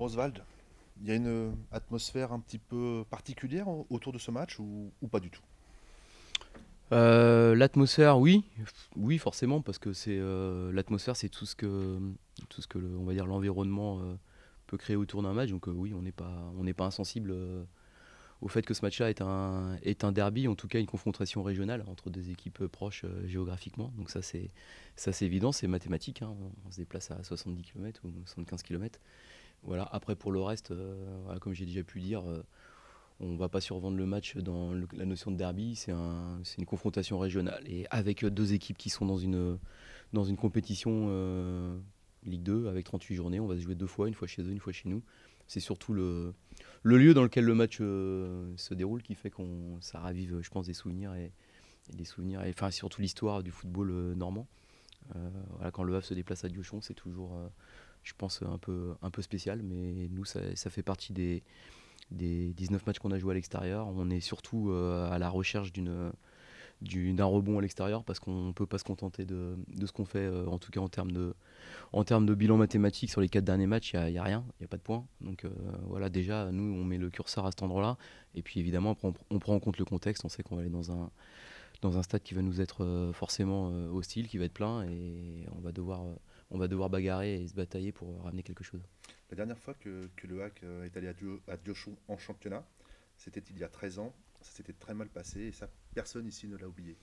Oswald, il y a une atmosphère un petit peu particulière autour de ce match ou pas du tout? L'atmosphère, oui, oui forcément parce que c'est l'atmosphère, c'est tout ce que on va dire l'environnement peut créer autour d'un match. Donc oui, on n'est pas insensible au fait que ce match-là est un derby, en tout cas une confrontation régionale entre deux équipes proches géographiquement. Donc ça c'est évident, c'est mathématique, hein. On se déplace à 70 km ou 75 km. Voilà. Après pour le reste, voilà, comme j'ai déjà pu dire. On ne va pas survendre le match dans la notion de derby, c'est une confrontation régionale. Et avec deux équipes qui sont dans une compétition Ligue 2, avec 38 journées, on va se jouer deux fois, une fois chez eux, une fois chez nous. C'est surtout le lieu dans lequel le match se déroule qui fait qu'on ça ravive, je pense, des souvenirs et des souvenirs, et enfin surtout l'histoire du football normand. Voilà, quand le Havre se déplace à Diochon, c'est toujours, je pense, un peu spécial, mais nous, ça fait partie des 19 matchs qu'on a joués à l'extérieur. On est surtout à la recherche d'un rebond à l'extérieur parce qu'on ne peut pas se contenter de ce qu'on fait, en tout cas en termes de bilan mathématique sur les 4 derniers matchs, il n'y a rien, il n'y a pas de points. Donc voilà, déjà, nous, on met le curseur à cet endroit-là. Et puis évidemment, après, on prend en compte le contexte. On sait qu'on va aller dans un stade qui va nous être forcément hostile, qui va être plein, et on va devoir bagarrer et se batailler pour ramener quelque chose. La dernière fois que le HAC est allé à Diochon en championnat, c'était il y a 13 ans. Ça s'était très mal passé et ça, personne ici ne l'a oublié.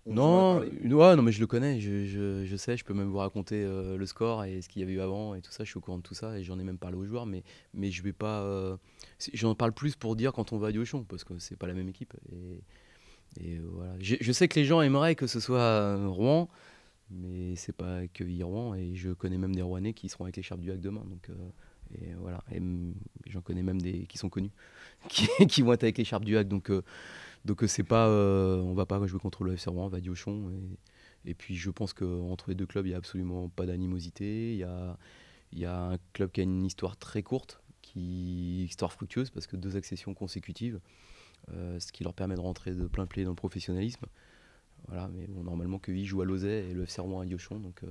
On vous en a Non, parlé? ouais, non, mais je le connais, je sais, je peux même vous raconter le score et ce qu'il y avait eu avant et tout ça, je suis au courant de tout ça et j'en ai même parlé aux joueurs, mais je vais pas. J'en parle plus pour dire quand on va à Diochon, parce que c'est pas la même équipe. Et voilà. Je sais que les gens aimeraient que ce soit Rouen, mais c'est pas accueilli Rouen, et je connais même des Rouennais qui seront avec l'écharpe du HAC demain. Donc, et voilà. Et j'en connais même des qui sont connus, qui vont être avec l'écharpe du HAC. Donc c'est pas, on va pas jouer contre le FC Rouen, on va à Diochon. Et puis je pense qu'entre les deux clubs, il n'y a absolument pas d'animosité. Il y a un club qui a une histoire très courte, histoire fructueuse, parce que deux accessions consécutives, ce qui leur permet de rentrer de plein pied dans le professionnalisme. Voilà, mais bon, normalement, Quevilly joue à Lauzet et le FC Rouen à Diochon. Donc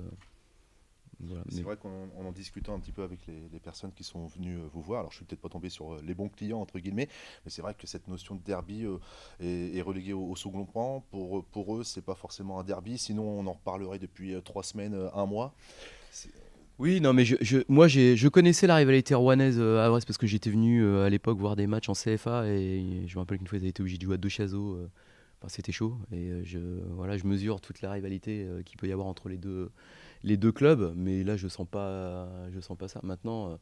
voilà. C'est vrai qu'en en discutant un petit peu avec les personnes qui sont venues vous voir, alors je suis peut-être pas tombé sur les bons clients entre guillemets, mais c'est vrai que cette notion de derby est reléguée au second plan. Pour eux, c'est pas forcément un derby, sinon on en reparlerait depuis 3 semaines, un mois. C'est- Oui, non, mais moi, je connaissais la rivalité rouennaise à Brest parce que j'étais venu à l'époque voir des matchs en CFA, et je me rappelle qu'une fois ils avaient été obligés de jouer à deux chazos. Enfin, c'était chaud, et voilà, je mesure toute la rivalité qu'il peut y avoir entre les deux clubs, mais là je sens pas ça. Maintenant,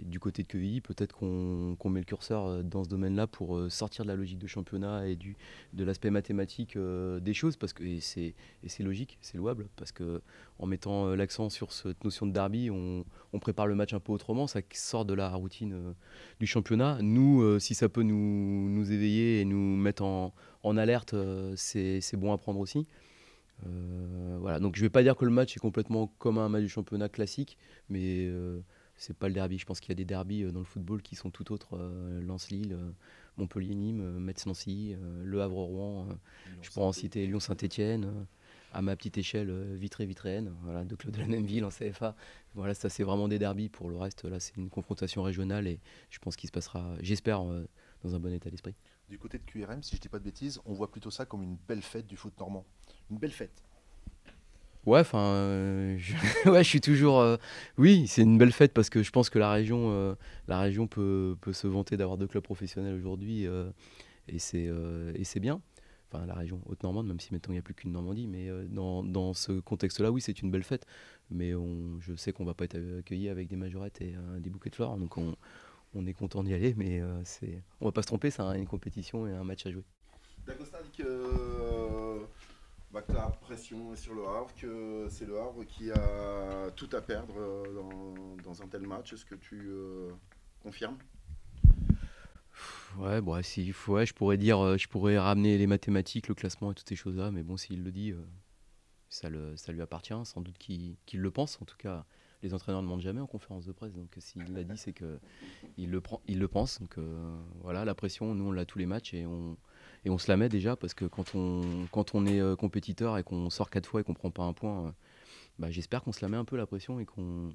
du côté de Quevilly, peut-être qu'on met le curseur dans ce domaine-là pour sortir de la logique de championnat et de l'aspect mathématique des choses, parce que et c'est logique, c'est louable, parce que en mettant l'accent sur cette notion de derby, on prépare le match un peu autrement, ça sort de la routine du championnat. Nous, si ça peut nous éveiller et nous mettre en alerte, c'est bon à prendre aussi. Voilà, donc je vais pas dire que le match est complètement comme un match du championnat classique, mais c'est pas le derby. Je pense qu'il y a des derbys dans le football qui sont tout autres. Lens-Lille, Montpellier-Nîmes, Metz-Nancy, Le Havre-Rouen. Lyon Je pourrais en Saint-Étienne. citer Lyon-Saint-Étienne. À ma petite échelle, Vitré-Vitréenne, voilà, deux clubs de la même ville en CFA. Voilà, ça c'est vraiment des derbys. Pour le reste, là, c'est une confrontation régionale, et je pense qu'il se passera, j'espère, dans un bon état d'esprit. Du côté de QRM, si je dis pas de bêtises, on voit plutôt ça comme une belle fête du foot normand. Une belle fête. Ouais, enfin, ouais, je suis toujours. Oui, c'est une belle fête parce que je pense que la région peut se vanter d'avoir deux clubs professionnels aujourd'hui, et c'est bien. Enfin, la région Haute-Normande, même si maintenant il n'y a plus qu'une Normandie, mais dans ce contexte-là, oui, c'est une belle fête. Mais je sais qu'on va pas être accueilli avec des majorettes et des bouquets de fleurs, donc on est content d'y aller, mais on va pas se tromper, c'est une compétition et un match à jouer. D'Acosta dit que la pression est sur le Havre, que c'est le Havre qui a tout à perdre dans un tel match. Est-ce que tu confirmes? Ouais, bon, si, ouais, je pourrais ramener les mathématiques, le classement et toutes ces choses-là, mais bon, s'il le dit, ça lui appartient, sans doute qu'il le pense. En tout cas, les entraîneurs ne mentent jamais en conférence de presse, donc s'il l'a dit, c'est que il le pense. Donc voilà, la pression, nous on l'a tous les matchs, et on se la met déjà, parce que quand on est compétiteur et qu'on sort 4 fois et qu'on prend pas un point, bah, j'espère qu'on se la met un peu la pression, et qu'on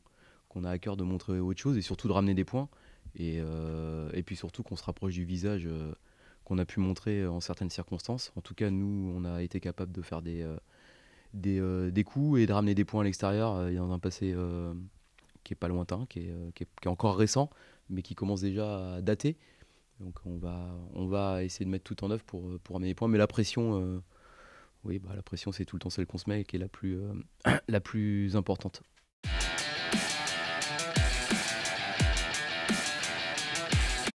qu'on a à cœur de montrer autre chose et surtout de ramener des points. Et puis surtout qu'on se rapproche du visage qu'on a pu montrer en certaines circonstances. En tout cas, nous, on a été capable de faire des coups et de ramener des points à l'extérieur dans un passé qui est pas lointain, qui est encore récent, mais qui commence déjà à dater. Donc on va essayer de mettre tout en œuvre pour ramener des points. Mais la pression, oui, la pression c'est tout le temps celle qu'on se met et qui est la plus, la plus importante.